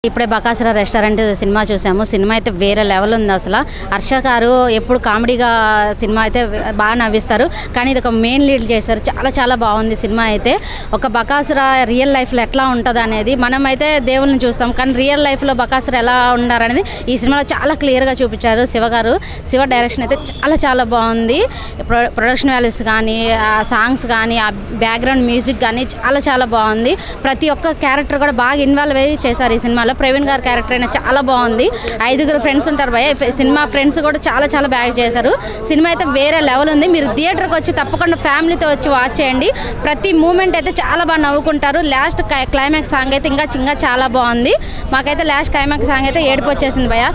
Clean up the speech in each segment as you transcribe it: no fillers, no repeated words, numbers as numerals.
ఇప్పుడే Bakasura restaurant cinema చూసాము. Cinema అయితే వేరే లెవెల్ ఉంది. అసలు హర్ష గారు ఎప్పుడు కామెడీగా సినిమా అయితే బాగా నవ్విస్తారు, కానీ ఇది ఒక మెయిన్ లీడ్ చేశారు. చాలా చాలా బాగుంది సినిమా అయితే. ఒక బకాసుర రియల్ లైఫ్లో ఎట్లా ఉంటుంది అనేది, మనం అయితే దేవుళ్ళని చూస్తాం, కానీ రియల్ లైఫ్లో బకాసుర ఎలా ఉన్నారనేది ఈ సినిమాలో చాలా క్లియర్గా చూపించారు శివ గారు. శివ డైరెక్షన్ అయితే చాలా చాలా బాగుంది. ప్రొడక్షన్ వాల్యూస్ కానీ, ఆ సాంగ్స్ కానీ, ఆ బ్యాక్గ్రౌండ్ మ్యూజిక్ కానీ చాలా చాలా బాగుంది. ప్రతి ఒక్క క్యారెక్టర్ కూడా బాగా ఇన్వాల్వ్ అయ్యి చేశారు ఈ సినిమాలో. ప్రవీణ్ గారి క్యారెక్టర్ అయినా చాలా బాగుంది. 5 ఫ్రెండ్స్ ఉంటారు భయ, సినిమా ఫ్రెండ్స్ కూడా చాలా చాలా బాగా చేశారు. సినిమా అయితే వేరే లెవెల్ ఉంది. మీరు థియేటర్కి వచ్చి తప్పకుండా ఫ్యామిలీతో వచ్చి వాచ్ చేయండి. ప్రతి మూమెంట్ అయితే చాలా బాగా నవ్వుకుంటారు. లాస్ట్ క్లైమాక్స్ సాంగ్ అయితే ఇంకా చాలా బాగుంది. మాకైతే లాస్ట్ క్లైమాక్స్ సాంగ్ అయితే ఏడుపు వచ్చేసింది భయ.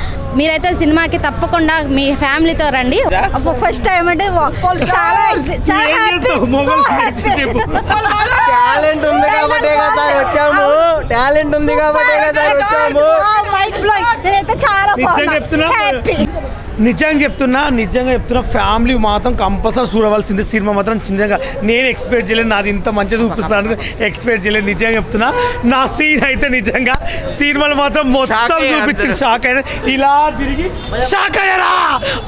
మీరైతే సినిమాకి తప్పకుండా మీ ఫ్యామిలీతో రండి. ఫస్ట్ టైం అంటే చాలా టాలెంట్ ఉంది కాబట్టి వచ్చాము. టాలెంట్ ఉంది కాబట్టి చాలా నిజంగా చెప్తున్నా ఫ్యామిలీ మాత్రం కంపల్సరీ చూడవలసింది. సినిమా మాత్రం నిజంగా నేను ఎక్స్పెక్ట్ చేయలేదు, నాది ఇంత మంచిగా చూపిస్తాను ఎక్స్పెక్ట్ చేయలేదు. నిజంగా చెప్తున్నా, నా సీన్ అయితే నిజంగా సినిమాలు మాత్రం మొత్తం చూపించింది. షాక్ అయినా, ఇలా తిరిగి షాక్ అయ్యారా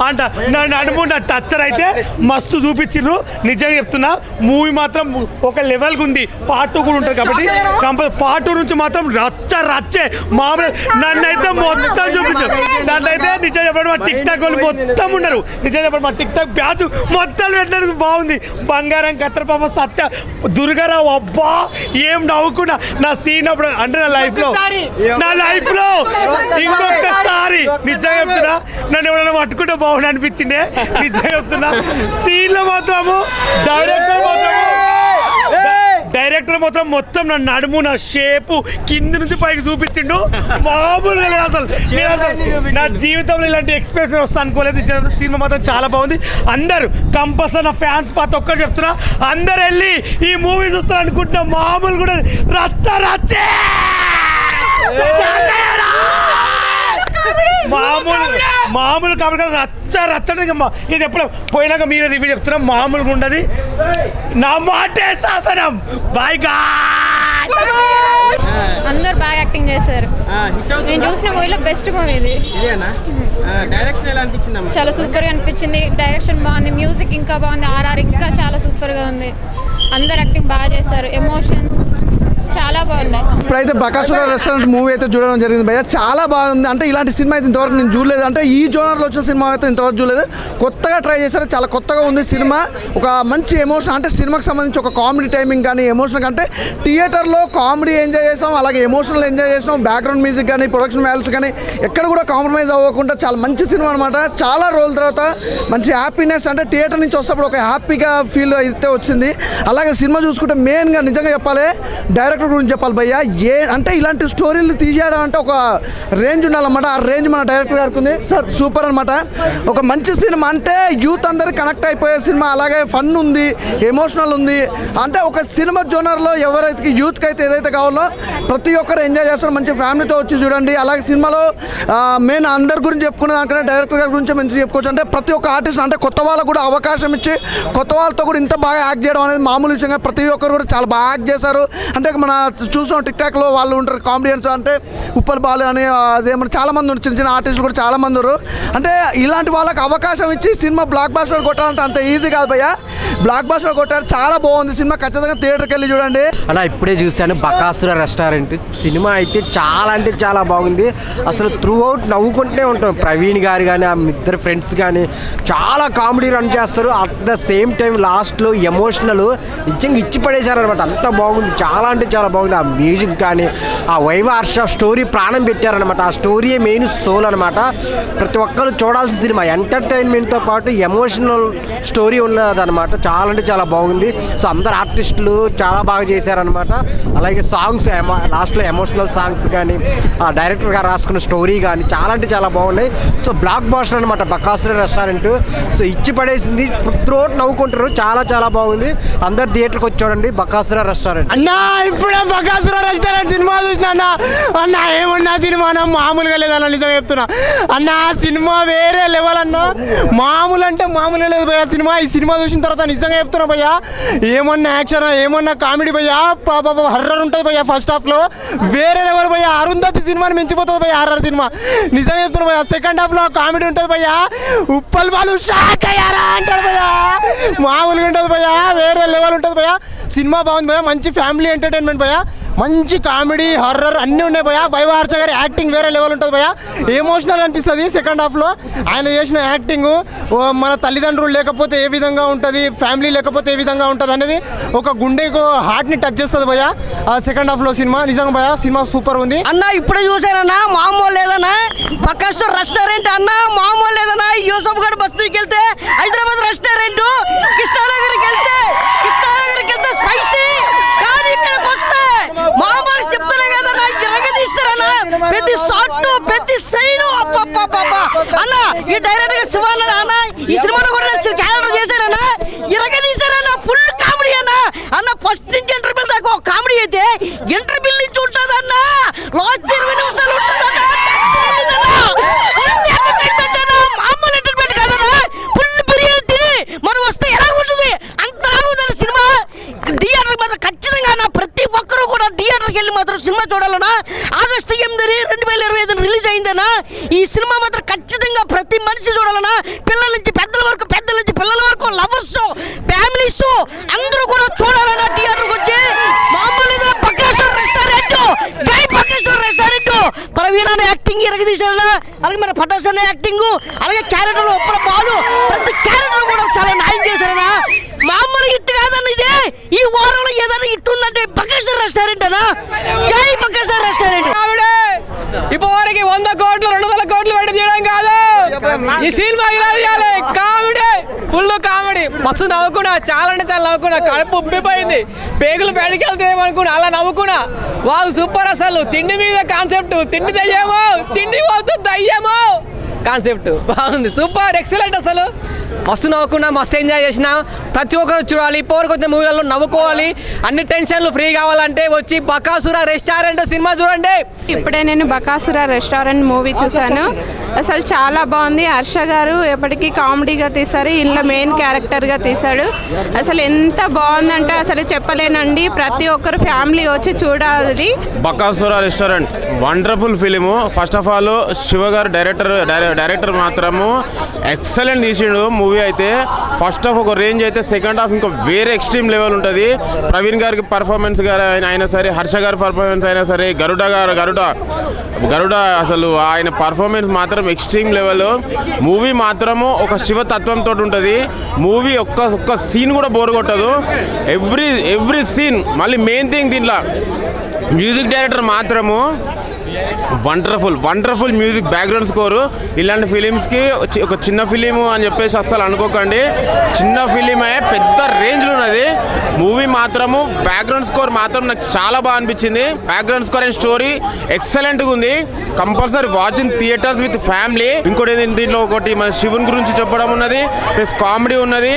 అంట. నా నడుము నా టచ్చర్ అయితే మస్తు చూపించిర్రు. నిజంగా చెప్తున్నా, మూవీ మాత్రం ఒక లెవెల్గా ఉంది. పార్ట్ 2 కూడా ఉంటుంది కాబట్టి కంపల్సరీ పార్ట్ 2 నుంచి మాత్రం రచ్చే మామూలు నన్ను అయితే మొత్తం చూపించారు. దాంట్లో అయితే నిజంగా చెప్పడం టిక్ టాక్ వాళ్ళు మొత్తం ఉన్నారు. నిజంగా చెప్పండి, మా టిక్ టాక్ బ్యాచ్ మొత్తం పెట్టడానికి బాగుంది. బంగారం కత్రపాప సత్య దుర్గారావు, అబ్బా ఏం నవ్వుకున్నా. నా సీన్ అప్పుడు అంటే నా లైఫ్ లో ఇంకొకసారి నిజంగా చెప్తున్నా, నన్ను ఎవరైనా పట్టుకుంటే బాగుండు అనిపించిండే. నిజంగా చెప్తున్నా, సీన్ లో మాత్రము డైరెక్టర్ మాత్రం మొత్తం నా నడుము, నా షేపు కింద నుంచి పైకి చూపించిండు. మామూలుగా లేదు అసలు. నేను అసలు నా జీవితంలో ఇలాంటి ఎక్స్ప్రెషన్ వస్తా అనుకోలేదు. సినిమా మాత్రం చాలా బాగుంది. అందరు కంపల్సరీ నా ఫ్యాన్స్ ప్రతి ఒక్కరు చెప్తున్నా, అందరు వెళ్ళి ఈ మూవీ చూస్తారు అనుకుంటున్నా. మామూలు కూడా రచ్చే మామూలు కాబట్టి రచ్చని ఇది ఎప్పుడు పోయినాక మీరే రివ్యూ చెప్తున్నా. మామూలుగా ఉండదు. నా మాటే శాసనం. Bye guy. అందరు బాగా యాక్టింగ్ చేశారు. నేను చూసిన మూవీలో బెస్ట్ మూవీ ఇది. డైరెక్షన్ ఎలా అనిపించింది? చాలా సూపర్గా అనిపించింది. డైరెక్షన్ బాగుంది, మ్యూజిక్ ఇంకా బాగుంది, ఆర్ఆర్ ఇంకా చాలా సూపర్గా ఉంది. అందరు యాక్టింగ్ బాగా చేశారు. ఎమోషన్స్ చాలా బాగున్నాయి. ఇప్పుడైతే బకాసుర రెస్టారెంట్ మూవీ అయితే చూడడం జరిగింది భయ్య. చాలా బాగుంది. అంటే ఇలాంటి సినిమా అయితే ఇంతవరకు నేను చూడలేదు. అంటే ఈ జోనర్లో వచ్చిన సినిమా అయితే ఇంతవరకు చూడలేదు. కొత్తగా ట్రై చేశారు. చాలా కొత్తగా ఉంది సినిమా. ఒక మంచి ఎమోషన్, అంటే సినిమాకి సంబంధించి ఒక కామెడీ టైమింగ్ కానీ ఎమోషన్ కంటే థియేటర్లో కామెడీ ఎంజాయ్ చేస్తాం, అలాగే ఎమోషనల్ ఎంజాయ్ చేస్తాం. బ్యాక్గ్రౌండ్ మ్యూజిక్ కానీ, ప్రొడక్షన్ వాల్యూస్ కానీ ఎక్కడ కూడా కాంప్రమైజ్ అవ్వకుండా చాలా మంచి సినిమా అనమాట. చాలా రోజుల తర్వాత మంచి హ్యాపీనెస్, అంటే థియేటర్ నుంచి వస్తేప్పుడు ఒక హ్యాపీగా ఫీల్ అయితే వచ్చింది. అలాగే సినిమా చూసుకుంటే మెయిన్గా నిజంగా చెప్పాలి, డైరెక్టర్ గురించి చెప్పాలి భయ్య. అంటే ఇలాంటి స్టోరీలు తీసేయడం అంటే ఒక రేంజ్ ఉండాలన్నమాట. ఆ రేంజ్ మన డైరెక్టర్ గారికి ఉంది సార్. సూపర్ అనమాట. ఒక మంచి సినిమా, అంటే యూత్ అందరికి కనెక్ట్ అయిపోయే సినిమా. అలాగే ఫన్ ఉంది, ఎమోషనల్ ఉంది. అంటే ఒక సినిమా జోనర్లో ఎవరైతే యూత్కి అయితే ఏదైతే కావాలో ప్రతి ఒక్కరు ఎంజాయ్ చేస్తారు. మంచి ఫ్యామిలీతో వచ్చి చూడండి. అలాగే సినిమాలో మెయిన్ అందరి గురించి చెప్పుకునే దానికన్నా డైరెక్టర్ గారి గురించి మంచి చెప్పుకోవచ్చు. అంటే ప్రతి ఒక్క ఆర్టిస్ట్, అంటే కొత్త వాళ్ళకు కూడా అవకాశం ఇచ్చి కొత్త వాళ్ళతో కూడా ఇంత బాగా యాక్ట్ చేయడం అనేది మామూలు విషయంగా ప్రతి ఒక్కరు కూడా చాలా బాగా యాక్ట్ చేశారు. అంటే మన చూసాం టిక్ టాక్లో వాళ్ళు ఉంటారు కామెడియన్స్, అంటే ఉప్పల్ బాలు అని అదేమన్నా చాలా మంది ఉన్నారు, చిన్న చిన్న ఆర్టిస్టులు కూడా చాలా మంది ఉన్నారు. అంటే ఇలాంటి వాళ్ళకి అవకాశం ఇచ్చి సినిమా బ్లాక్ బాస్టర్ కొట్టాలంటే అంత ఈజీ కాదు భయ్య. బ్లాక్ బాస్టర్ కొట్టారు. చాలా బాగుంది సినిమా. ఖచ్చితంగా థియేటర్కి వెళ్ళి చూడండి. అలా ఇప్పుడే చూశాను బకాసుర రెస్టారెంట్ సినిమా అయితే చాలా అంటే చాలా బాగుంది. అసలు త్రూ అవుట్ నవ్వుకుంటూనే ఉంటాం. ప్రవీణ్ గారు కానీ, ఆ ఇద్దరు ఫ్రెండ్స్ కానీ చాలా కామెడీ రన్ చేస్తారు. అట్ ద సేమ్ టైం లాస్ట్లో ఎమోషనల్ నిజంగా ఇచ్చి పడేశారనమాట. అంత బాగుంది. చాలా అంటే చాలా బాగుంది. ఆ మ్యూజిక్ కానీ, ఆ వైవ హర్ష స్టోరీ ప్రాణం పెట్టారనమాట. ఆ స్టోరీయే మెయిన్ సోల్ అనమాట. ప్రతి ఒక్కరు చూడాల్సిన సినిమా. ఎంటర్టైన్మెంట్తో పాటు ఎమోషనల్ స్టోరీ ఉన్నదనమాట. చాలా అంటే చాలా బాగుంది. సో అందరు ఆర్టిస్టులు చాలా బాగా చేశారనమాట. అలాగే సాంగ్స్ లాస్ట్లో ఎమోషనల్ సాంగ్స్ కానీ, ఆ డైరెక్టర్ గారు రాసుకున్న స్టోరీ కానీ చాలా అంటే చాలా బాగున్నాయి. సో బ్లాక్ బాస్టర్ అనమాట బకాసుర రెస్టారెంట్. సో ఇచ్చి పడేసింది. త్రోట్ నవ్వుకుంటారు. చాలా చాలా బాగుంది. అందరు థియేటర్కి వచ్చి చూడండి బకాసుర రెస్టారెంట్. అన్నా ఇప్పుడే బకాసుర రెస్టారెంట్ సినిమా చూసిన అన్న ఏమన్నా సినిమా అన్న మామూలుగా లేదన్న. నిజం చెప్తున్నా అన్న, సినిమా వేరే లెవెల్ అన్న. మామూలు అంటే మామూలుగా లేదు భయ్యా సినిమా. ఈ సినిమా చూసిన తర్వాత నిజంగా చెప్తున్నా భయ్యా, ఏమన్నా యాక్షన్, ఏమన్నా కామెడీ భయ్యా, హర్రర్ ఉంటుంది భయ్యా. ఫస్ట్ హాఫ్లో వేరే లెవెల్ భయ్యా. ఆ అరుంధతి సినిమాని మించిపోతుంది భయ్య ఆర్ఆర్ సినిమా. నిజంగా చెప్తున్నా భయ్య. సెకండ్ హాఫ్లో కామెడీ ఉంటుంది భయ్య. ఉప్పల్ వాళ్ళు షాక్ అయ్యారా అంటారు భయ్య. మామూలుగా ఉంటుంది భయ్య, వేరే లెవెల్ ఉంటుంది భయ్య. సినిమా బాగుంది భయ్య, మంచి ఫ్యామిలీ ఎంటర్టైన్మెంట్ భయ్య, మంచి కామెడీ హారర్ అన్నీ ఉన్నాయి భయ్య. వైవార్చ గారి యాక్టింగ్ వేరే లెవెల్ ఉంటుంది భయ్య. ఎమోషనల్ అనిపిస్తుంది సెకండ్ హాఫ్లో ఆయన చేసిన యాక్టింగ్. మన తల్లిదండ్రులు లేకపోతే ఏ విధంగా ఉంటుంది, ఫ్యామిలీ లేకపోతే ఏ విధంగా ఉంటుంది అనేది ఒక గుండెకు హార్ట్ని టచ్ చేస్తుంది భయ్య ఆ సెకండ్ హాఫ్లో సినిమా. నిజంగా భయ్య సినిమా సూపర్ ఉంది అన్న. ఇప్పుడే చూసానన్నా, మామూలు లేదన్నా. పక్కన రెస్టారెంట్ అన్న, మామూలు లేదన్నా. యూసఫ్ గఢ్ బస్తీకి వెళ్తే హైదరాబాద్ రెస్టారెంట్, కృష్ణానగర్కి వెళ్తే స్పైసీ, కానీ ఇక్కడికి వస్తే మామూలు చెప్తానే కదన్నా, ఇరగదీస్తారన్నా. ప్రతి షాట్ ప్రతి సైన్ అన్న. ఈ డైరెక్టర్ గా శివ అన్న ఈ సినిమాలో కూడా క్యారెక్టర్ చేశారన్నా, ఇరగదీశారన్నా. ఫుల్ కామెడీ అన్న. ఫస్ట్ నుంచి ఇంటర్వ్యూ దాకా కామెడీ అయితే ఇంటర్వ్యూ నుంచి ఉంటుందన్నా. లాస్ట్ 20 నిమిషాలు ఉంటుందన్నా. మామూలు ఎంటర్టైన్మెంట్ కాదన్నా. ఫుల్ బిర్యానీ తిని మనం వస్తే ఎలా ఉంటుంది అంతలా ఉందన్న సినిమా. థియేటర్ మాత్రం ఖచ్చితంగా అన్న ప్రతి ఒక్కరూ కూడా థియేటర్కి వెళ్ళి మాత్రం సినిమా చూడాలన్నా. ఆగస్టు 8, 2025 రిలీజ్ అయిందన్నా. ఈ సినిమా మాత్రం ఖచ్చితంగా ప్రతి మనిషి చూడాలన్నా. పిల్లల నుంచి పెద్దల వరకు, పెద్దల నుంచి పిల్లల వరకు, లవర్స్, ఫ్యామిలీస్ అందరూ కూడా చూడాలన్నా థియేటర్కి వచ్చి. మామూలు పక్కేశ్వర్ రెస్టారెంట్, జై పక్కేశ్వర్ రెస్టారెంట్. ప్రవీణ యాక్టింగ్ ఇరగదీశాడన్నా. అలాగే మన పటాస్ అనే యాక్టింగ్, అలాగే క్యారెక్టర్ ఉప్పల బాలు, ప్రతి క్యారెక్టర్ కూడా చాలా న్యాయం చేశారన్నా. మామూలు ఇట్టు కాదన్న ఇది. ఈ వారంలో ఏదైనా ఇట్టు ఉందంటే పక్కేశ్వర్ రెస్టారెంట్ అన్నా. జై పక్కేశ్వర్ రెస్టారెంట్. ఇప్పటివరకు 100 కోట్లు 200 కోట్లు పెట్టి తీయడం కాదు, ఈ సినిమా ఇలా తీయాలి. Comedy, full comedy. మస్తు నవ్వుకున్నా, చాలా అంటే చాలా నవ్వుకున్నా. కడుపు ఉబ్బిపోయింది, పేగులు బయటికి వెళ్తే ఏమనుకున్నా అలా నవ్వుకున్నా. Wow super. అసలు తిండి మీద కాన్సెప్ట్, తిండి దయ్యమో, తిండి పోతూ దయ్యమో కాన్సెప్ట్ బాగుంది. Super, excellent. అసలు మస్తు నవ్వుకున్నా, మస్తు ఎంజాయ్ చేసిన. ప్రతి ఒక్కరు చూడాలి. పోరుకు వచ్చిన మూవీలలో నవ్వుకోవాలి. అన్ని టెన్షన్లు ఫ్రీ కావాలంటే వచ్చి బకాసుర రెస్టారెంట్ సినిమా చూడండి. ఇప్పుడే నేను బకాసుర రెస్టారెంట్ మూవీ చూశాను. అసలు చాలా బాగుంది. హర్ష గారు ఎప్పటికీ కామెడీగా తీశారు, ఇంట్లో మెయిన్ క్యారెక్టర్గా తీశాడు. అసలు ఎంత బాగుందంటే అసలు చెప్పలేనండి. ప్రతి ఒక్కరు ఫ్యామిలీ వచ్చి చూడాలి. Bakasura restaurant wonderful film. First of all Shiva గారు డైరెక్టర్ మాత్రము ఎక్సలెంట్ తీసిండు మూవీ అయితే. ఫస్ట్ హాఫ్ ఒక రేంజ్ అయితే, సెకండ్ హాఫ్ ఇంకా వేరే ఎక్స్ట్రీమ్ లెవెల్ ఉంటుంది. ప్రవీణ్ గారికి పర్ఫార్మెన్స్ గారు అయినా సరే, హర్ష గారి పర్ఫార్మెన్స్ అయినా సరే, గరుడ అసలు ఆయన పర్ఫార్మెన్స్ మాత్రం ఎక్స్ట్రీమ్ లెవెల్. మూవీ మాత్రము ఒక శివ తత్వంతో ఉంటుంది. మూవీ ఒక్క సీన్ కూడా బోర్ కొట్టదు. Every scene. మళ్ళీ మెయిన్ థింగ్ దీంట్లో మ్యూజిక్ డైరెక్టర్ మాత్రము వండర్ఫుల్ మ్యూజిక్, బ్యాక్గ్రౌండ్ స్కోరు. ఇలాంటి ఫిలిమ్స్కి ఒక చిన్న ఫిలిము అని చెప్పేసి అస్సలు అనుకోకండి. చిన్న ఫిలిమే పెద్ద రేంజ్లో ఉన్నది. మూవీ మాత్రము బ్యాక్గ్రౌండ్ స్కోర్ మాత్రం నాకు చాలా బాగా అనిపించింది. బ్యాక్గ్రౌండ్ స్కోర్ అండ్ స్టోరీ ఎక్సలెంట్గా ఉంది. Compulsory watch in theatres with family. ఇంకోటి దీంట్లో ఒకటి మన శివుని గురించి చెప్పడం ఉన్నది, ప్లస్ కామెడీ ఉన్నది.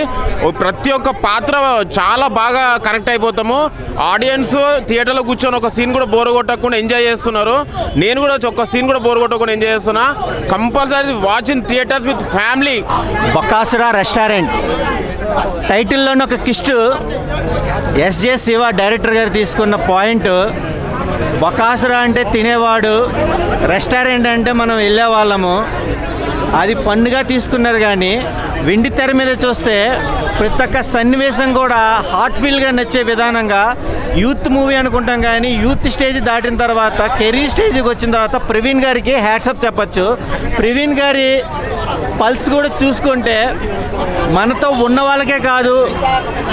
ప్రతి ఒక్క పాత్ర చాలా బాగా కనెక్ట్ అయిపోతాము. ఆడియన్స్ థియేటర్లో కూర్చొని ఒక సీన్ కూడా బోర్ కొట్టకుండా ఎంజాయ్ చేస్తున్నారు. నేను కూడా ఒక్క సీన్ కూడా బోర్ కొట్టకుండా ఎంజాయ్ చేస్తున్నా. Compulsory watch in theatres with family. Bakasura restaurant టైటిల్లోని ఒక కిస్ట్ ఎస్జే శివ డైరెక్టర్ గారు తీసుకున్న పాయింట్. బకాసుర అంటే తినేవాడు, రెస్టారెంట్ అంటే మనం వెళ్ళేవాళ్ళము. అది ఫన్గా తీసుకున్నారు. కానీ వెండి తెర మీద చూస్తే ప్రతి ఒక్క సన్నివేశం కూడా హార్ట్ఫుల్గా నచ్చే విధానంగా యూత్ మూవీ అనుకుంటాం. కానీ యూత్ స్టేజ్ దాటిన తర్వాత, కెరీర్ స్టేజ్కి వచ్చిన తర్వాత ప్రవీణ్ గారికి హ్యాట్సప్ చెప్పచ్చు. ప్రవీణ్ గారి పల్స్ కూడా చూసుకుంటే మనతో ఉన్న వాళ్ళకే కాదు,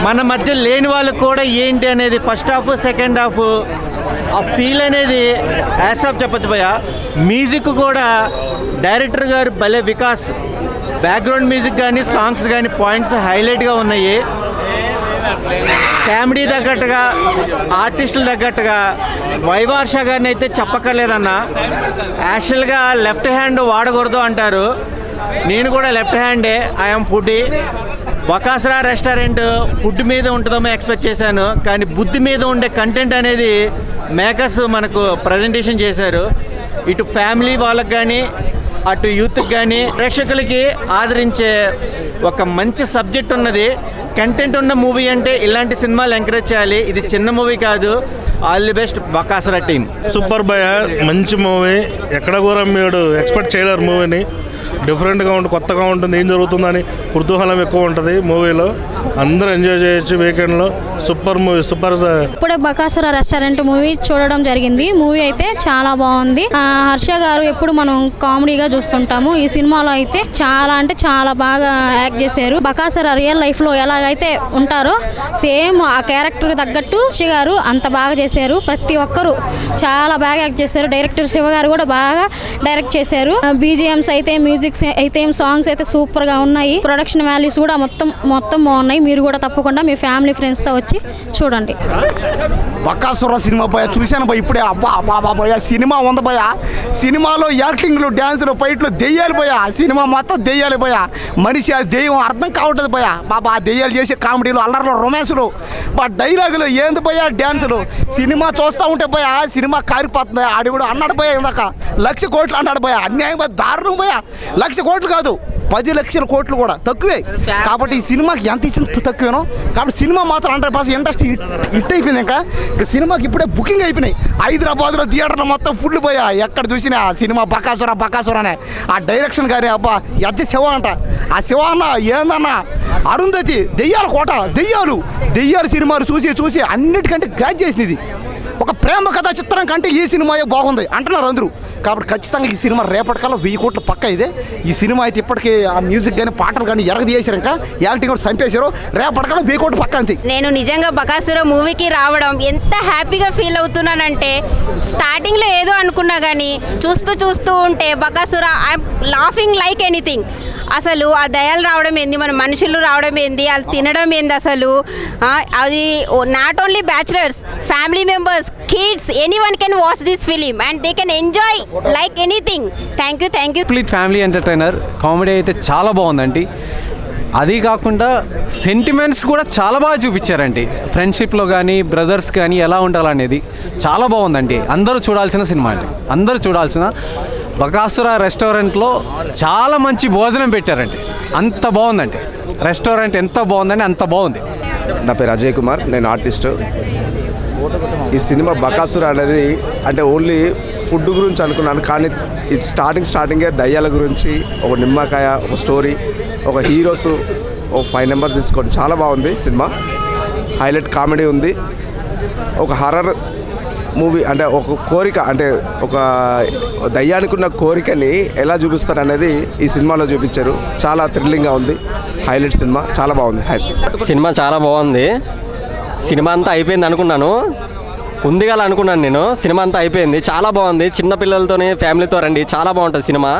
మన మధ్య లేని వాళ్ళకి కూడా ఏంటి అనేది ఫస్ట్ హాఫ్ సెకండ్ హాఫ్ ఆ ఫీల్ అనేది హ్యాట్సప్ చెప్పచ్చు భయ్య. మ్యూజిక్ కూడా డైరెక్టర్ గారు భలే వికాస్. బ్యాక్గ్రౌండ్ మ్యూజిక్ కానీ సాంగ్స్ కానీ పాయింట్స్ హైలైట్గా ఉన్నాయి. కామెడీ తగ్గట్టుగా, ఆర్టిస్టులు తగ్గట్టుగా వైవార్ష గారిని అయితే చెప్పక్కర్లేదన్న. యాక్చువల్గా లెఫ్ట్ హ్యాండ్ వాడకూడదు అంటారు. నేను కూడా లెఫ్ట్ హ్యాండే. I'm foodie. Bakasura restaurant food మీద ఉంటుందేమో ఎక్స్పెక్ట్ చేశాను, కానీ బుద్ధి మీద ఉండే కంటెంట్ అనేది మేకర్స్ మనకు ప్రజెంటేషన్ చేశారు. ఇటు ఫ్యామిలీ వాళ్ళకి కానీ, అటు యూత్కి కానీ, ప్రేక్షకులకి ఆదరించే ఒక మంచి సబ్జెక్ట్ ఉన్నది. కంటెంట్ ఉన్న మూవీ అంటే ఇలాంటి సినిమాలు ఎంకరేజ్ చేయాలి. ఇది చిన్న మూవీ కాదు. All the best Bakasura team. Super భయ, మంచి మూవీ. ఎక్కడ కూడా మీరు ఎక్స్పెక్ట్ చేయలేరు మూవీని. డిఫరెంట్గా ఉంటుంది, కొత్తగా ఉంటుంది, ఏం జరుగుతుందని కుతూహలం ఎక్కువ ఉంటుంది మూవీలో. అందరూ ఎంజాయ్ చేయొచ్చు వీకెండ్లో. Super movie, super. ఇప్పుడే బకాసుర రెస్టారెంట్ మూవీ చూడడం జరిగింది. మూవీ అయితే చాలా బాగుంది. హర్ష గారు ఎప్పుడు మనం కామెడీగా చూస్తుంటాము, ఈ సినిమాలో అయితే చాలా అంటే చాలా బాగా యాక్ట్ చేశారు. బకాసుర రియల్ లైఫ్ లో ఎలాగైతే ఉంటారో సేమ్ ఆ క్యారెక్టర్ తగ్గట్టు హర్ష గారు అంత బాగా చేశారు. ప్రతి ఒక్కరు చాలా బాగా యాక్ట్ చేశారు. డైరెక్టర్ శివ గారు కూడా బాగా డైరెక్ట్ చేశారు. బీజిఎంస్ అయితే, మ్యూజిక్ అయితే, సాంగ్స్ అయితే సూపర్ గా ఉన్నాయి. ప్రొడక్షన్ వాల్యూస్ కూడా మొత్తం బాగున్నాయి. మీరు కూడా తప్పకుండా మీ ఫ్యామిలీ ఫ్రెండ్స్ తో వచ్చి చూడండి. బకాసుర సినిమా భయ చూశాను భయ ఇప్పుడే. అబ్బా అబ్బా భయ సినిమా ఉంది భయ. సినిమాలో యాక్టింగ్లు, డ్యాన్సులు, ఫైట్లు దెయ్యాలు భయ. సినిమా మొత్తం దెయ్యాలు భయ. మనిషి ఆ దెయ్యం అర్థం కావట్లేదు భయ. బాబా దెయ్యాలు చేసే కామెడీలు, అల్లర్లు, రొమాన్సులు, డైలాగులు ఏంది భయ, డ్యాన్సులు. సినిమా చూస్తూ ఉంటే భయ సినిమా కారిపోతుంది. ఆడి కూడా అన్నాడు భయ ఇందాక 1,00,000 కోట్లు అన్నాడు భయ. అన్యాయం భయ, దారుణం భయ. 1,00,000 కోట్లు కాదు, 10 లక్షల కోట్లు కూడా తక్కువే. కాబట్టి ఈ సినిమాకి ఎంత ఇచ్చిన తక్కువేనో. కాబట్టి సినిమా మాత్రం 100% ఇండస్ట్రీ హిట్ అయిపోయింది. ఇంకా సినిమాకి ఇప్పుడే బుకింగ్ అయిపోయినాయి. హైదరాబాద్లో థియేటర్లో మొత్తం ఫుల్ పోయా. ఎక్కడ చూసినా సినిమా బకాసుర అనే ఆ డైరెక్షన్ గారి అబ్బా యజ్జ శివ అంట. ఆ శివ అన్న ఏందన్నా అరుంధతి దెయ్యాల కోట, దెయ్యాలు సినిమాలు చూసి అన్నిటికంటే గ్రాజ్ చేసింది. ఒక ప్రేమ కథా చిత్రం కంటే ఈ సినిమాయే బాగుంది అంటున్నారు అందరూ. కాబట్టి ఖచ్చితంగా ఈ సినిమా రేపటికల్లా 1000 కోట్లు పక్క ఇదే. ఈ సినిమా అయితే ఇప్పటికీ ఆ మ్యూజిక్ కానీ పాటలు కానీ ఎరగదీసారు, ఇంకా యాక్టింగ్ కూడా చంపేశారు. రేపటికల్లా 1000 కోట్లు పక్క అంతే. నేను నిజంగా బకాసుర మూవీకి రావడం ఎంత హ్యాపీగా ఫీల్ అవుతున్నానంటే, స్టార్టింగ్లో ఏదో అనుకున్నా కానీ చూస్తూ ఉంటే Bakasura I'm laughing like anything. అసలు ఆ దయాలు రావడం ఏంది, మన మనుషులు రావడం ఏంది, వాళ్ళు తినడం ఏంది, అసలు అది not only bachelors, family members, kids, anyone can watch this film and they can enjoy like anything. Thank you. Complete family entertainer. Comedy అయితే చాలా బాగుందండి. అది కాకుండా సెంటిమెంట్స్ కూడా చాలా బాగా చూపించారండి. ఫ్రెండ్షిప్లో కానీ బ్రదర్స్ కానీ ఎలా ఉండాలనేది చాలా బాగుందండి. అందరూ చూడాల్సిన సినిమా అండి, అందరూ చూడాల్సిన. బకాసుర రెస్టారెంట్లో చాలా మంచి భోజనం పెట్టారండి. అంత బాగుందండి రెస్టారెంట్, ఎంత బాగుందండి, అంత బాగుంది. నా పేరు అజయ్ కుమార్, నేను ఆర్టిస్టు. ఈ సినిమా బకాసుర అనేది అంటే ఓన్లీ ఫుడ్ గురించి అనుకున్నాను, కానీ ఇట్ స్టార్టింగే దయ్యాల గురించి, ఒక నిమ్మకాయ, ఒక స్టోరీ, ఒక హీరోస్, ఒక 5 మెంబర్స్ తీసుకోండి. చాలా బాగుంది సినిమా. హైలైట్ కామెడీ ఉంది. ఒక హర్రర్ మూవీ, అంటే ఒక కోరిక, అంటే ఒక దయ్యానికి ఉన్న కోరికని ఎలా చూపిస్తారు అనేది ఈ సినిమాలో చూపించారు. చాలా థ్రిల్లింగ్గా ఉంది. హైలైట్ సినిమా, చాలా బాగుంది. సినిమా చాలా బాగుంది. సినిమా అంతా అయిపోయింది అనుకున్నాను, ఉంది కదా అనుకున్నాను నేను. సినిమా అంతా అయిపోయింది, చాలా బాగుంది. చిన్నపిల్లలతోని ఫ్యామిలీతో రండి, చాలా బాగుంటుంది సినిమా.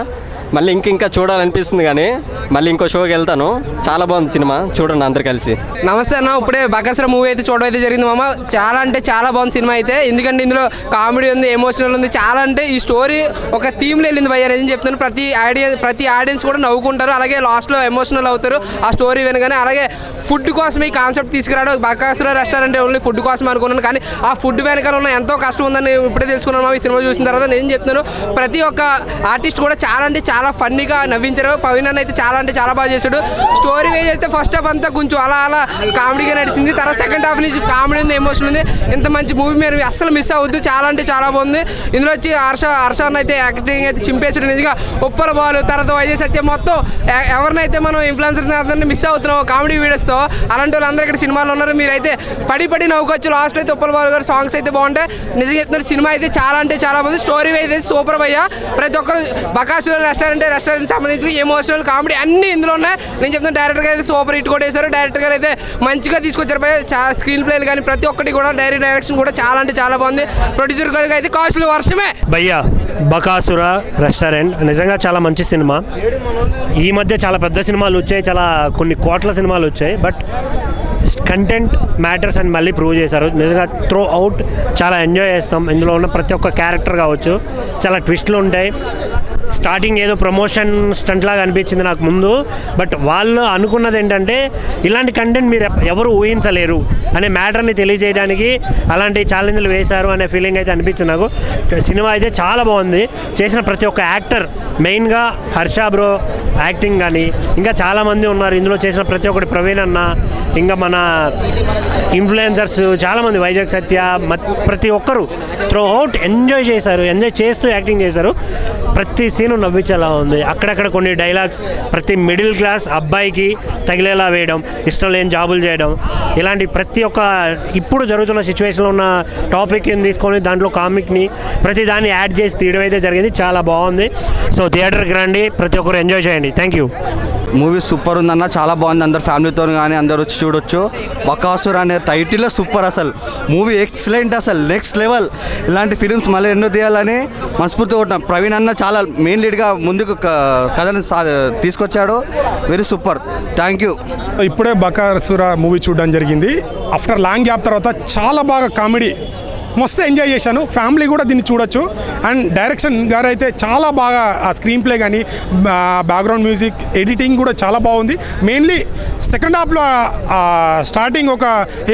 మళ్ళీ ఇంకా చూడాలనిపిస్తుంది, కానీ మళ్ళీ ఇంకో షోకి వెళ్తాను. చాలా బాగుంది సినిమా, చూడండి అందరు కలిసి. నమస్తే అన్న, ఇప్పుడే బకాసుర మూవీ అయితే చూడడం అయితే జరిగింది మామ. చాలా అంటే చాలా బాగుంది సినిమా అయితే. ఎందుకంటే ఇందులో కామెడీ ఉంది, ఎమోషనల్ ఉంది. చాలా అంటే ఈ స్టోరీ ఒక థీమ్లో వెళ్ళింది భయ్య, నేను చెప్తాను. ప్రతి ఆడియన్స్ కూడా నవ్వుకుంటారు, అలాగే లాస్ట్లో ఎమోషనల్ అవుతారు ఆ స్టోరీ వినగానే. అలాగే ఫుడ్ కోసం ఈ కాన్సెప్ట్ తీసుకురావడం. బకాసుర రెస్టారెంట్ ఓన్లీ ఫుడ్ కోసం అనుకున్నాను, కానీ ఆ ఫుడ్ వెనకాల ఉన్న ఎంతో కష్టం ఉందని ఇప్పుడే తెలుసుకున్నాను ఈ సినిమా చూసిన తర్వాత. నేను చెప్తున్నాను, ప్రతి ఒక్క ఆర్టిస్ట్ కూడా చాలా అంటే చాలా ఫన్నీగా నవ్వించారు. పవన్ అన్న అయితే చాలా అంటే చాలా బాగా చేశాడు. స్టోరీ వేజ్ అయితే ఫస్ట్ హాఫ్ అంతా కొంచెం అలా కామెడీగా నడిచింది. తర్వాత సెకండ్ హాఫ్ నుంచి కామెడీ ఉంది, ఎమోషన్ ఉంది. ఇంత మంచి మూవీ మీరు అస్సలు మిస్ అవ్వద్దు, చాలా అంటే చాలా బాగుంది. ఇందులో వచ్చి హర్ష అయితే యాక్టింగ్ అయితే చింపేసాడు నిజంగా. ఉప్పల బాలు, తర్వాత వైజయ్ సత్యం, మొత్తం ఎవరినైతే మనం ఇన్ఫ్లుయెన్సర్స్ అందరినీ మిస్ అవుతున్నాం కామెడీ వీడియోస్తో, అలాంటి వాళ్ళు అందరూ ఇక్కడ సినిమాలో ఉన్నారు. మీరైతే పడి నవ్వుకోవచ్చు. లాస్ట్ అయితే ఉప్పల బాలు గారు సాంగ్స్ అయితే బాగుంటాయి. నిజంగా చెప్తున్నారు, సినిమా అయితే చాలా అంటే చాలా బాగుంది. స్టోరీ అయితే సూపర్ భయ్య. ప్రతి ఒక్కరు బకాసుర రెస్టారెంట్ సంబంధించి ఎమోషనల్ కామెడీ అన్ని ఇందులో ఉన్నాయి. నేను చెప్తాను, డైరెక్టర్ గారు అయితే సూపర్ హిట్ కూడా వేశారు. డైరెక్టర్ గారు అయితే మంచిగా తీసుకొచ్చారు భయ్య. స్క్రీన్ ప్లేలు కానీ ప్రతి ఒక్కటి కూడా డైరెక్షన్ కూడా చాలా అంటే చాలా బాగుంది. ప్రొడ్యూసర్ గారికి అయితే కాస్ట్లు వర్షమే భయ్యా. బకాసుర రెస్టారెంట్ నిజంగా చాలా మంచి సినిమా. ఈ మధ్య చాలా పెద్ద సినిమాలు వచ్చాయి, చాలా కొన్ని కోట్ల సినిమాలు వచ్చాయి, బట్ కంటెంట్ మ్యాటర్స్ అని మళ్ళీ ప్రూవ్ చేశారు. నిజంగా త్రూ అవుట్ చాలా ఎంజాయ్ చేస్తాం. ఇందులో ఉన్న ప్రతి ఒక్క క్యారెక్టర్ కావచ్చు, చాలా ట్విస్ట్లు ఉంటాయి. స్టార్టింగ్ ఏదో ప్రమోషన్ స్టంట్ లాగా అనిపించింది నాకు ముందు, బట్ వాళ్ళు అనుకున్నది ఏంటంటే ఇలాంటి కంటెంట్ మీరు ఎవరు ఊహించలేరు అనే మ్యాటర్ని తెలియజేయడానికి అలాంటి ఛాలెంజ్లు వేశారు అనే ఫీలింగ్ అయితే అనిపించింది నాకు. సినిమా అయితే చాలా బాగుంది. చేసిన ప్రతి ఒక్క యాక్టర్, మెయిన్గా హర్ష బ్రో, యాక్టింగ్ కానీ ఇంకా చాలామంది ఉన్నారు ఇందులో చేసిన ప్రతి ఒక్కటి ప్రవీణ్ అన్న, ఇంకా మన ఇన్ఫ్లుయెన్సర్స్ చాలామంది, వైజాగ్ సత్య, ప్రతి ఒక్కరు త్రూ అవుట్ ఎంజాయ్ చేశారు. ఎంజాయ్ చేస్తూ యాక్టింగ్ చేశారు. ప్రతి సీను నవ్వించేలా ఉంది. అక్కడక్కడ కొన్ని డైలాగ్స్ ప్రతి మిడిల్ క్లాస్ అబ్బాయికి తగిలేలా వేయడం, ఇష్టం లేని జాబులు చేయడం, ఇలాంటి ప్రతి ఒక్క ఇప్పుడు జరుగుతున్న సిచ్యువేషన్లో ఉన్న టాపిక్ని తీసుకొని దాంట్లో కామిక్ని ప్రతి దాన్ని యాడ్ చేసి తీయడం అయితే జరిగింది. చాలా బాగుంది. సో థియేటర్కి రండి, ప్రతి ఒక్కరు ఎంజాయ్ చేయండి. Thank you. మూవీ సూపర్ ఉందన్న, చాలా బాగుంది. అందరు ఫ్యామిలీతో కానీ అందరు వచ్చి చూడొచ్చు. బకాసుర అనే టైటిల్ సూపర్. అసలు మూవీ ఎక్సలెంట్, అసలు నెక్స్ట్ లెవెల్. ఇలాంటి ఫిలిమ్స్ మళ్ళీ ఎన్నో తీయాలని మనస్ఫూర్తిగా కొట్టినాం. ప్రవీణ్ అన్న చాలా మెయిన్ లీడ్గా ముందుకు కథను తీసుకొచ్చాడు. Very super. Thank you. ఇప్పుడే బకాసుర మూవీ చూడడం జరిగింది. ఆఫ్టర్ లాంగ్ గ్యాప్ తర్వాత చాలా బాగా కామెడీ, మస్తు ఎంజాయ్ చేశాను. ఫ్యామిలీ కూడా దీన్ని చూడొచ్చు. అండ్ డైరెక్షన్ గారు అయితే చాలా బాగా ఆ స్క్రీన్ ప్లే కానీ బ్యాక్గ్రౌండ్ మ్యూజిక్ ఎడిటింగ్ కూడా చాలా బాగుంది. మెయిన్లీ సెకండ్ హాఫ్లో స్టార్టింగ్ ఒక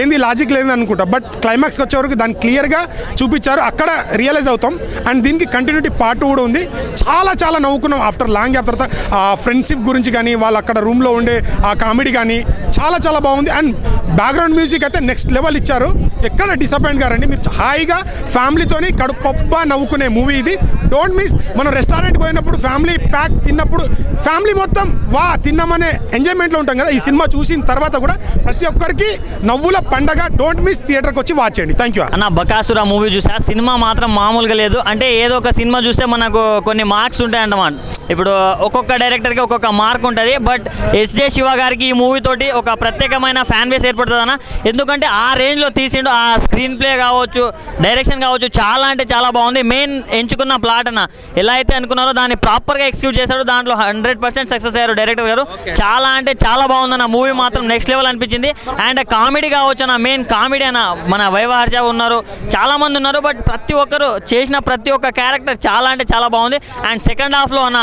ఏంది లాజిక్ లేదని అనుకుంటా, బట్ క్లైమాక్స్కి వచ్చే వరకు దాన్ని క్లియర్గా చూపించారు. అక్కడ రియలైజ్ అవుతాం. అండ్ దీనికి కంటిన్యూటీ పార్ట్ కూడా ఉంది. చాలా చాలా నవ్వుకున్నాం ఆఫ్టర్ లాంగ్ గ్యాప్ తర్వాత. ఆ ఫ్రెండ్షిప్ గురించి కానీ వాళ్ళు అక్కడ రూమ్లో ఉండే ఆ కామెడీ కానీ చాలా చాలా బాగుంది. అండ్ బ్యాక్గ్రౌండ్ మ్యూజిక్ అయితే నెక్స్ట్ లెవెల్ ఇచ్చారు. ఎక్కడ డిసప్పాయింట్ గారండి. మీరు హాయిగా ఫ్యామిలీతోని కడుపబ్బా నవ్వుకునే మూవీ ఇది. Don't miss. మనం రెస్టారెంట్కి పోయినప్పుడు ఫ్యామిలీ ప్యాక్ తిన్నప్పుడు ఫ్యామిలీ మొత్తం వా తిన్నామనే ఎంజాయ్మెంట్లో ఉంటాం కదా. ఈ సినిమా చూసిన తర్వాత కూడా ప్రతి ఒక్కరికి నవ్వుల పండగ. డోంట్ మిస్, థియేటర్కి వచ్చి వాచ్ చేయండి. థ్యాంక్ యూ అన్న. బకాసుర మూవీ చూసా. సినిమా మాత్రం మామూలుగా లేదు. అంటే ఏదో ఒక సినిమా చూస్తే మనకు కొన్ని మార్క్స్ ఉంటాయన్నమాట. ఇప్పుడు ఒక్కొక్క డైరెక్టర్కి ఒక్కొక్క మార్క్ ఉంటుంది. బట్ ఎస్జే శివ గారికి ఈ మూవీ తోటి ఒక ప్రత్యేకమైన ఫ్యాన్ బేస్ ఏర్పడుతుంది అన్న. ఎందుకంటే ఆ రేంజ్లో తీసిండు. ఆ స్క్రీన్ ప్లే కావచ్చు, డైరెక్షన్ కావచ్చు, చాలా అంటే చాలా బాగుంది. మెయిన్ ఎంచుకున్న ప్లాట్ అన్న ఎలా అయితే అనుకున్నారో దాన్ని ప్రాపర్గా ఎగ్జిక్యూట్ చేశాడు. దాంట్లో 100% సక్సెస్ అయ్యారు డైరెక్టర్ గారు. చాలా అంటే చాలా బాగుందన్న. మూవీ మాత్రం నెక్స్ట్ లెవెల్ అనిపించింది. అండ్ కామెడీ కావచ్చు అన్న, మెయిన్ కామెడీ అన్న. మన వైవహర్ష ఉన్నారు, చాలా మంది ఉన్నారు. బట్ ప్రతి ఒక్కరు చేసిన ప్రతి ఒక్క క్యారెక్టర్ చాలా అంటే చాలా బాగుంది. అండ్ సెకండ్ హాఫ్లో అన్న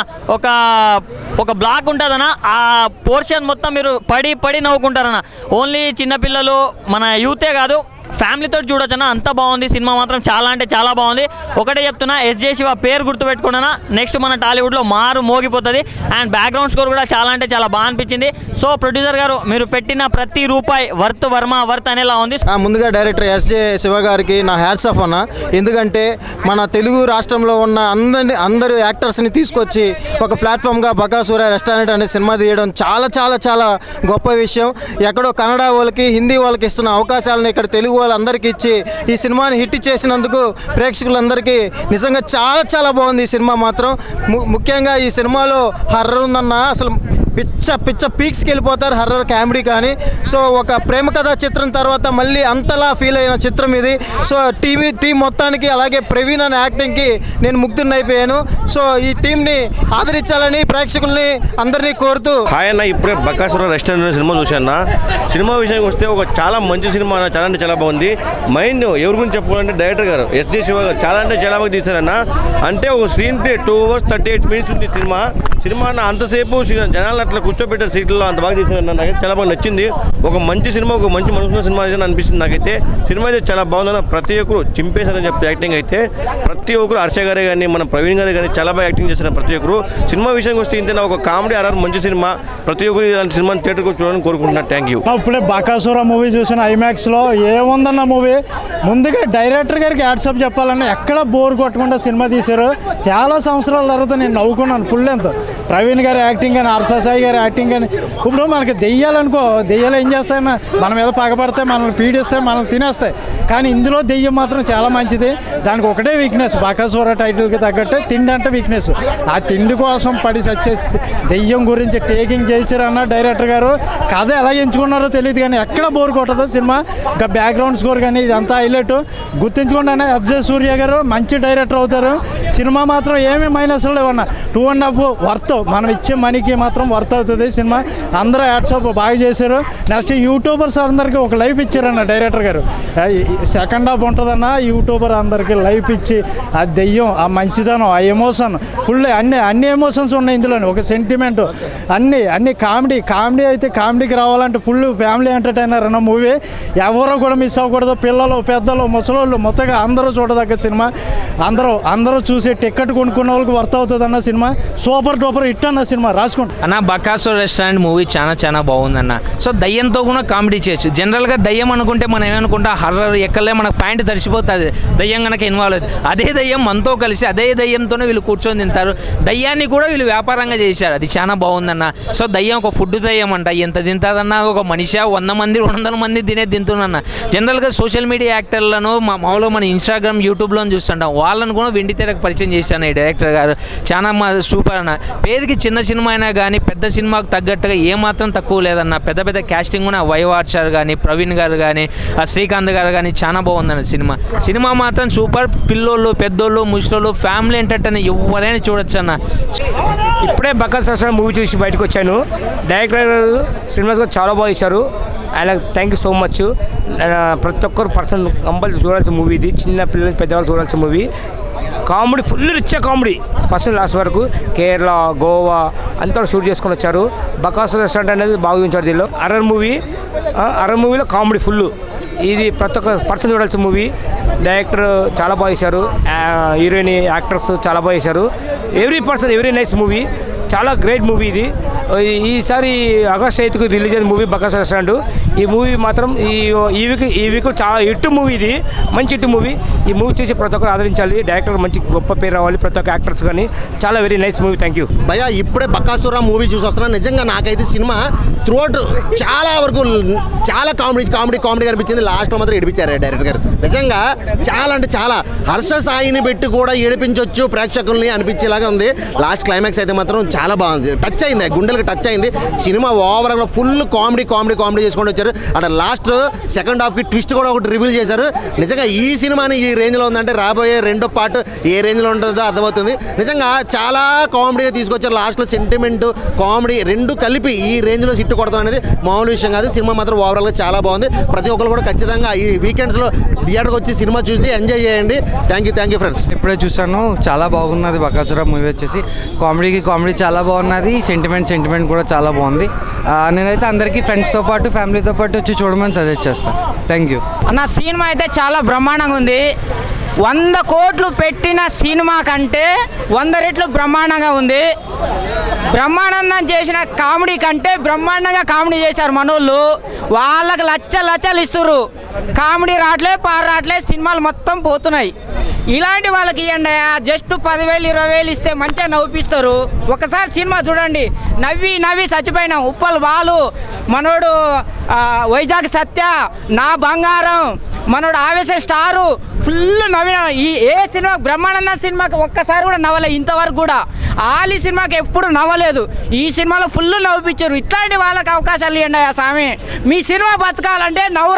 ఒక బ్లాక్ ఉంటుందన్న. ఆ పోర్షన్ మొత్తం మీరు పడి నవ్వుకుంటారన్న. ఓన్లీ చిన్నపిల్లలు, మన యూతే కాదు, ఫ్యామిలీతో చూడొచ్చన్న. అంత బాగుంది సినిమా మాత్రం. చాలా అంటే చాలా బాగుంది. ఒకటే చెప్తున్నా, ఎస్జే శివ పేరు గుర్తుపెట్టుకున్నా. నెక్స్ట్ మన టాలీవుడ్లో మారు మోగిపోతుంది. అండ్ బ్యాక్గ్రౌండ్ స్కోర్ కూడా చాలా అంటే చాలా బాగా అనిపించింది. సో ప్రొడ్యూసర్ గారు, మీరు పెట్టిన ప్రతి రూపాయి వర్త్ వర్త్ అనేలా ఉంది. ముందుగా డైరెక్టర్ ఎస్జే శివ గారికి నా హ్యాట్స్ ఆఫ్ అన్న. ఎందుకంటే మన తెలుగు రాష్ట్రంలో ఉన్న అందరు యాక్టర్స్ని తీసుకొచ్చి ఒక ప్లాట్ఫామ్గా బకాసుర రెస్టారెంట్ అనే సినిమా తీయడం చాలా చాలా చాలా గొప్ప విషయం. ఎక్కడో కన్నడ వాళ్ళకి, హిందీ వాళ్ళకి ఇస్తున్న అవకాశాలను ఇక్కడ తెలుగు వాళ్ళందరికీ ఇచ్చి ఈ సినిమాని హిట్ చేసినందుకు ప్రేక్షకులందరికీ నిజంగా చాలా చాలా బాగుంది ఈ సినిమా మాత్రం. ముఖ్యంగా ఈ సినిమాలో హర్రర్ ఉందన్న. అసలు పిచ్చ పీక్స్కి వెళ్ళిపోతారు హర్రర్ కామెడీ కానీ. సో ఒక ప్రేమ కథా చిత్రం తర్వాత మళ్ళీ అంతలా ఫీల్ అయిన చిత్రం ఇది. సో టీం మొత్తానికి, అలాగే ప్రవీణ్ అనే యాక్టింగ్కి నేను ముగ్ధుని అయిపోయాను. సో ఈ టీంని ఆదరించాలని ప్రేక్షకుల్ని అందరినీ కోరుతూ. హాయ్ అన్న. ఇప్పుడే బకాసుర రెస్టారెంట్ సినిమా చూశాను. సినిమా విషయానికి వస్తే ఒక చాలా మంచి సినిమా అన్న. చాలా అంటే చాలా బాగుంది. మైండ్ ఎవరి గురించి చెప్పుకోవాలంటే డైరెక్టర్ గారు ఎస్జే శివ గారు చాలా అంటే చాలా బాగా తీశారన్న. అంటే ఒక స్క్రీన్ ప్లే 2 hours 38 minutes ఉంది సినిమా అంతసేపు జనాలు అట్లా కూర్చోబెట్టారు సీట్లలో. అంత బాగా తీశారన్న. నాకైతే చాలా బాగా నచ్చింది. ఒక మంచి సినిమా, ఒక మంచి మనసున్న సినిమా అయితే అనిపిస్తుంది నాకైతే. సినిమా అయితే చాలా బాగుందన్న. ప్రతి ఒక్కరు చింపేశారని చెప్పి యాక్టింగ్ అయితే ప్రతి ఒక్కరు, హర్ష గారే కానీ మన ప్రవీణ్ గారే కానీ చాలా బాగా యాక్టింగ్ చేశారు ప్రతి ఒక్కరు. సినిమా విషయానికి వస్తే ఇంతేనా, ఒక కామెడీ హర్రర్ మంచి సినిమా. ప్రతి ఒక్కరు ఇలాంటి సినిమాని థియేటర్కి చూడాలని కోరుకుంటున్నాను. Thank you. ఇప్పుడే బకాసుర మూవీ చూసిన ఐమాక్స్లో. ఏముందన్న మూవీ. ముందుగా డైరెక్టర్ గారికి యాడ్సప్ చెప్పాలన్నా, ఎక్కడ బోర్ కొట్టకుండా సినిమా తీశారు. చాలా సంవత్సరాల తర్వాత నేను నవ్వుకున్నాను ఫుల్ లెంత్. ప్రవీణ్ గారి యాక్టింగ్ కానీ, హర్షసాయి గారి యాక్టింగ్ కానీ. ఇప్పుడు మనకి దెయ్యాలనుకో, దెయ్యాలు ఏం చేస్తాయన్నా, మన మీద పగపడతాయి, మనల్ని పీడిస్తాయి, మనల్ని తినేస్తాయి. కానీ ఇందులో దెయ్యం మాత్రం చాలా మంచిది. దానికి ఒకటే వీక్నెస్, బకాసుర టైటిల్కి తగ్గట్టే తిండి అంటే వీక్నెస్. ఆ తిండి కోసం పడి సచ్చేసి దెయ్యం గురించి టేకింగ్ చేశారన్న డైరెక్టర్ గారు. కథ ఎలా ఎంచుకున్నారో తెలియదు కానీ ఎక్కడ బోర్ కొట్టదు సినిమా. ఇంకా బ్యాక్గ్రౌండ్ స్కోర్ కానీ ఇదంతా హైలైట్. గుర్తించుకుంటానే ఎస్జే సూర్య గారు మంచి డైరెక్టర్ అవుతారు. సినిమా మాత్రం ఏమీ మైనస్లు లేవన్న. 2.5 వర్త్. మనం ఇచ్చే మనీకి మాత్రం వర్త్ అవుతుంది సినిమా. అందరూ యాడ్సప్ బాగా చేశారు. నెక్స్ట్ యూట్యూబర్స్ అందరికీ ఒక లైఫ్ ఇచ్చారన్న డైరెక్టర్ గారు. సెకండ్ హాఫ్ ఉంటుందన్న. యూట్యూబర్ అందరికీ లైఫ్ ఇచ్చి ఆ దెయ్యం, ఆ మంచిదనం, ఆ ఎమోషన్ ఫుల్ అన్ని ఎమోషన్స్ ఉన్నాయి ఇందులో. ఒక సెంటిమెంట్, అన్ని కామెడీ అయితే కామెడీకి రావాలంటే ఫుల్ ఫ్యామిలీ ఎంటర్టైనర్ అన్న మూవీ. ఎవరో కూడా మిస్ అవ్వకూడదు. పిల్లలు, పెద్దలు, ముసలోళ్ళు మొత్తగా అందరూ చూడదగ్గ సినిమా. అందరూ చూసి టికెట్ కొనుక్కున్న వాళ్ళకి వర్త్ అవుతుంది అన్న సినిమా. సూపర్ సూపర్ హిట్ అన్న సినిమా రాసుకోండి అన్న. బకాసుర రెస్టారెంట్ మూవీ చాలా బాగుందన్న. సో దయ్యంతో కూడా కామెడీ చేయొచ్చు. జనరల్గా దయ్యం అనుకుంటే మనం ఏమనుకుంటా హర్రర్ ఎక్కలే మనకు ప్యాంట్ తడిచిపోతుంది దయ్యం కనుక ఇన్వాల్వ్ అవుతుంది. అదే దయ్యం మనతో కలిసి అదే దయ్యంతోనే వీళ్ళు కూర్చొని తింటారు. దయ్యాన్ని కూడా వీళ్ళు వ్యాపారంగా చేశారు. అది చాలా బాగుందన్న. సో దయ్యం ఒక ఫుడ్ దయ్యం అంట. ఎంత తింటుందన్న ఒక మనిషి 100 మంది 200 మంది తింటున్నా. జనరల్గా సోషల్ మీడియా యాక్టర్లను మామూలుగా మన ఇన్స్టాగ్రామ్ యూట్యూబ్లో చూస్తుంటాం. వాళ్ళను కూడా వెండి తెరకు పరిచయం చేశాను ఈ డైరెక్టర్ గారు. చాలా సూపర్ అన్న. పేరుకి చిన్న సినిమా అయినా కానీ పెద్ద సినిమాకు తగ్గట్టుగా ఏమాత్రం తక్కువ లేదన్న. పెద్ద క్యాస్టింగ్ కూడా వైవార్చారు కానీ ప్రవీణ్ గారు కానీ శ్రీకాంత్ గారు కానీ చాలా బాగుందన్న సినిమా మాత్రం సూపర్. పిల్లోళ్ళు పెద్దోళ్ళు ముసలోళ్ళు ఫ్యామిలీ ఎంటర్టైన్ ఎవరైనా చూడొచ్చు అన్న. ఇప్పుడే బకాసుర మూవీ చూసి బయటకు వచ్చాను. డైరెక్టర్ గారు సినిమాస్ చాలా బాగా ఇచ్చారు. ఆయన థ్యాంక్ యూ సో మచ్. ప్రతి ఒక్కరు పర్సన్ కంపల్సరీ చూడాల్సిన మూవీ ఇది. చిన్న పిల్లలు పెద్దవాళ్ళు చూడాల్సిన movie. Comedy full rich comedy first last వరకు. కేరళ గోవా అంతా షూట్ చేసుకొని వచ్చారు. బకాసుర రెస్టారెంట్ అనేది బాగా చూపించారు. దీనిలో హర్రర్ మూవీలో కామెడీ ఫుల్. ఇది ప్రతి ఒక్క పర్సన్ చూడాల్సిన మూవీ. డైరెక్టర్ చాలా బాగా చేశారు. హీరోయిన్ యాక్టర్స్ చాలా బాగా చేశారు. Every person every nice movie. చాలా గ్రేట్ మూవీ ఇది. ఈసారి ఆగస్ట్ 8కు రిలీజ్ అయిన మూవీ బకాసుర రెస్టారెంట్. ఈ మూవీ మాత్రం ఈ వీక్ చాలా హిట్ మూవీ. ఇది మంచి హిట్ మూవీ. ఈ మూవీ చూసి ప్రతి ఒక్కరు ఆదరించాలి. డైరెక్టర్ మంచి గొప్ప పేరు రావాలి ప్రతి ఒక్క యాక్టర్స్ కానీ. చాలా very nice movie. Thank you భయ్యా. ఇప్పుడే బకాసుర మూవీ చూసి వస్తున్నా. నిజంగా నాకైతే సినిమా త్రూఅవుట్ చాలా వరకు చాలా కామెడీ అనిపించింది. లాస్ట్లో మాత్రం ఏడిపించారు డైరెక్టర్ గారు. నిజంగా చాలా అంటే చాలా హర్ష సాయిని పెట్టి కూడా ఏడిపించవచ్చు ప్రేక్షకుల్ని అనిపించేలాగా ఉంది. లాస్ట్ క్లైమాక్స్ అయితే మాత్రం చాలా బాగుంది. టచ్ అయింది, గుండెలకు టచ్ అయింది. సినిమా ఓవరాల్గా ఫుల్ కామెడీ చేసుకొని వచ్చారు. అక్కడ లాస్ట్ సెకండ్ హాఫ్కి ట్విస్ట్ కూడా ఒకటి రివీల్ చేశారు. నిజంగా ఈ సినిమాని ఈ రేంజ్లో ఉందంటే రాబోయే రెండో పార్ట్ ఏ రేంజ్లో ఉంటుందో అర్థమవుతుంది. నిజంగా చాలా కామెడీగా తీసుకొచ్చారు. లాస్ట్లో సెంటిమెంట్ కామెడీ రెండు కలిపి ఈ రేంజ్లో హిట్ కొడతాం అనేది మామూలు విషయం కాదు. సినిమా మాత్రం ఓవరాల్గా చాలా బాగుంది. ప్రతి ఒక్కరు కూడా ఖచ్చితంగా ఈ వీకెండ్స్లో థియేటర్కి వచ్చి సినిమా చూసి ఎంజాయ్ చేయండి. Thank you friends. ఇప్పుడే చూసాను. చాలా బాగున్నది బకాసుర మూవీ వచ్చేసి. కామెడీ చాలా బాగున్నది. సెంటిమెంట్ కూడా చాలా బాగుంది. నేనైతే అందరికీ ఫ్రెండ్స్తో పాటు ఫ్యామిలీతో పాటు వచ్చి చూడమని సజెస్ట్ చేస్తాను. థ్యాంక్ యూ అన్న. సినిమా అయితే చాలా బ్రహ్మాండంగా ఉంది. 100 కోట్లు పెట్టిన సినిమా కంటే 100 రెట్లు బ్రహ్మాండంగా ఉంది. బ్రహ్మానందం చేసిన కామెడీ కంటే బ్రహ్మాండంగా కామెడీ చేశారు మనోళ్ళు. వాళ్ళకి లచ్చలు ఇస్తుర్రు. కామెడీ రావట్లే సినిమాలు మొత్తం పోతున్నాయి. ఇలాంటి వాళ్ళకి ఇవ్వండి. జస్ట్ 10,000 20,000 ఇస్తే మంచిగా నవ్విస్తారు. ఒకసారి సినిమా చూడండి. నవ్వి చచ్చిపోయినాం. ఉప్పల్ బాలు, మనోడు వైజాగ్ సత్య, నా బంగారం, మనోడు ఆవేశం స్టారు, ఫుల్ నవ్విన. ఏ సినిమా బ్రహ్మానందం సినిమాకి ఒక్కసారి కూడా నవ్వలేదు ఇంతవరకు కూడా. ఆలి సినిమాకి ఎప్పుడు నవ్వలేదు. ఈ సినిమాలో ఫుల్ నవ్విపించారు. ఇట్లాంటి వాళ్ళకి అవకాశాలు ఇవ్వండి స్వామి. మీ సినిమా బతకాలంటే నవ్వు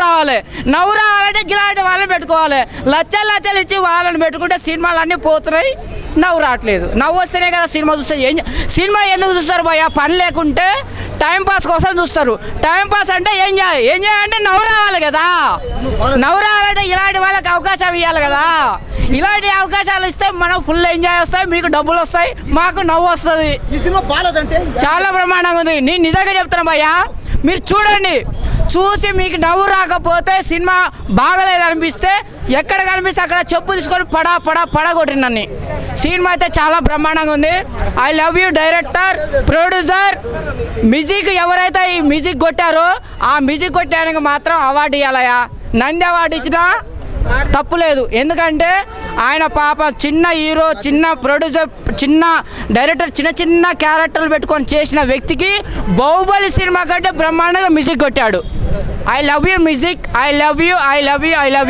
రావాలంటే ఇలాంటి వాళ్ళని పెట్టుకోవాలి. లచ్చలు ఇచ్చి వాళ్ళని పెట్టుకుంటే సినిమాలు అన్నీ పోతున్నాయి. నవ్వు రావట్లేదు. నవ్వు వస్తేనే కదా సినిమా చూస్తే. సినిమా ఎందుకు చూస్తారు భయ్యా? పని లేకుంటే టైంపాస్ కోసం చూస్తారు. టైంపాస్ అంటే ఎంజాయ్ అంటే నవ్వు రావాలి కదా. నవ్వు రావాలంటే ఇలాంటి వాళ్ళకి అవకాశం ఇవ్వాలి కదా. ఇలాంటి అవకాశాలు ఇస్తే మనం ఫుల్ ఎంజాయ్ వస్తాయి. మీకు డబ్బులు వస్తాయి, మాకు నవ్వు వస్తుంది. ఈ సినిమా బాలేదంటే చాలా బ్రహ్మాండంగా ఉంది. నేను నిజంగా చెప్తాను భయ్యా. మీరు చూడండి. చూసి మీకు నవ్వు రాకపోతే సినిమా బాగలేదు అనిపిస్తే ఎక్కడ కనిపిస్తే అక్కడ చెప్పు తీసుకొని పడగొట్టినన్ని. సినిమా అయితే చాలా బ్రహ్మాండంగా ఉంది. I love you director, producer, music. ఎవరైతే ఈ మ్యూజిక్ కొట్టారో ఆ మ్యూజిక్ కొట్టడానికి మాత్రం అవార్డు ఇవ్వాలయా. నంది అవార్డు ఇచ్చినా తప్పులేదు. ఎందుకంటే ఆయన పాప చిన్న హీరో, చిన్న ప్రొడ్యూసర్, చిన్న డైరెక్టర్, చిన్న క్యారెక్టర్లు పెట్టుకొని చేసిన వ్యక్తికి బాహుబలి సినిమా కంటే బ్రహ్మాండంగా మ్యూజిక్ కొట్టాడు. I love you music. I love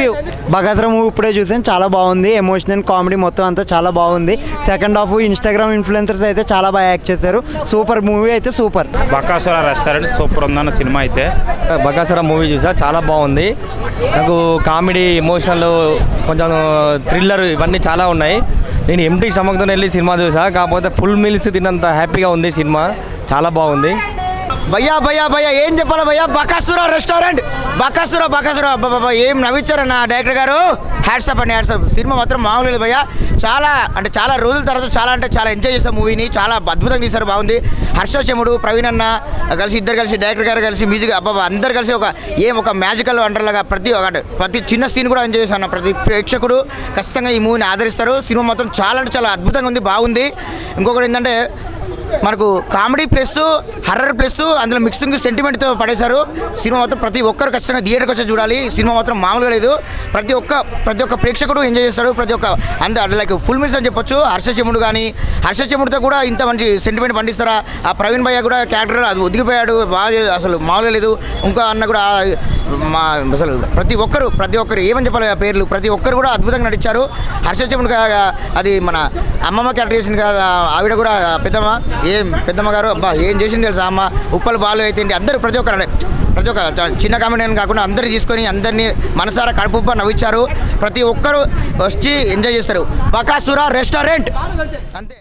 you. Bakasura movie ఇప్పుడే చూసాను. చాలా బాగుంది. ఎమోషనల్ కామెడీ మొత్తం అంతా చాలా బాగుంది. సెకండ్ హాఫ్ ఇన్స్టాగ్రామ్ ఇన్ఫ్లుయెన్సర్స్ అయితే చాలా బాగా యాక్ట్ చేశారు. సూపర్ మూవీ అయితే సూపర్. బకాసుర రెస్టారెంట్ సూపర్ ఉందన్న సినిమా అయితే. బకాసుర మూవీ చూసా. చాలా బాగుంది. నాకు కామెడీ, ఎమోషనల్, కొంచెం థ్రిల్లర్ ఇవన్నీ చాలా ఉన్నాయి. నేను ఎంటీ స్టమక్తో వెళ్ళి సినిమా చూసా. కాకపోతే ఫుల్ మీల్స్ తిన్నంత హ్యాపీగా ఉంది సినిమా. చాలా బాగుంది. భయ్యా ఏం చెప్పాలి భయ్యా? బకాసుర రెస్టారెంట్, బకాసుర ఏం నవ్వించారన్న డైరెక్టర్ గారు. హ్యాట్సప్ అండి, హ్యాట్సప్. సినిమా మాత్రం మామూలు లేదు భయ్యా. చాలా రోజుల తర్వాత చాలా ఎంజాయ్ చేస్తాం మూవీని. చాలా అద్భుతంగా తీశారు. బాగుంది. హర్షముడు, ప్రవీణ్ అన్న ఇద్దరు కలిసి డైరెక్టర్ గారు కలిసి మ్యూజిక్ అందరు కలిసి ఒక మ్యాజికల్ వండర్లాగా ప్రతి చిన్న సీన్ కూడా ఎంజాయ్ చేస్తాను. ప్రతి ప్రేక్షకుడు ఖచ్చితంగా ఈ మూవీని ఆదరిస్తారు. సినిమా మాత్రం చాలా అద్భుతంగా ఉంది, బాగుంది. ఇంకొకటి ఏంటంటే మనకు కామెడీ ప్లస్ హర్రర్ ప్లస్ అందులో మిక్సింగ్ సెంటిమెంట్తో పడేశారు. సినిమా మాత్రం ప్రతి ఒక్కరు ఖచ్చితంగా థియేటర్కి వచ్చి చూడాలి. సినిమా మాత్రం మామూలుగా లేదు. ప్రతి ఒక్క ప్రేక్షకుడు ఎంజాయ్ చేస్తాడు. ప్రతి ఒక్క లైక్ ఫుల్ మీల్స్ అని చెప్పొచ్చు. హర్ష చెముడితో కూడా ఇంత మంచి సెంటిమెంట్ పండిస్తారా? ఆ ప్రవీణ్ భయ్య కూడా క్యారెక్టర్ అది ఒదిగిపోయాడు బాగా, అసలు మామూలుగా లేదు. ఇంకో అన్న కూడా అసలు ప్రతి ఒక్కరు ఏమని చెప్పాలి ఆ పేర్లు, ప్రతి ఒక్కరు కూడా అద్భుతంగా నటించారు. హర్ష చెముడు అది మన అమ్మమ్మ క్యారెక్టర్ చేసింది కదా, ఆవిడ కూడా పెద్దమ్మ గారు అబ్బా ఏం చేసింది తెలుసా అమ్మ. ఉప్పల్ బాలు అయితే అందరూ ప్రతి ఒక్క చిన్న కామెడీ కాకుండా అందరు తీసుకొని అందరినీ మనసారా కడుపుబ్బ నవ్వించారు. ప్రతి ఒక్కరు వచ్చి ఎంజాయ్ చేస్తారు. బకాసుర రెస్టారెంట్ అంతే.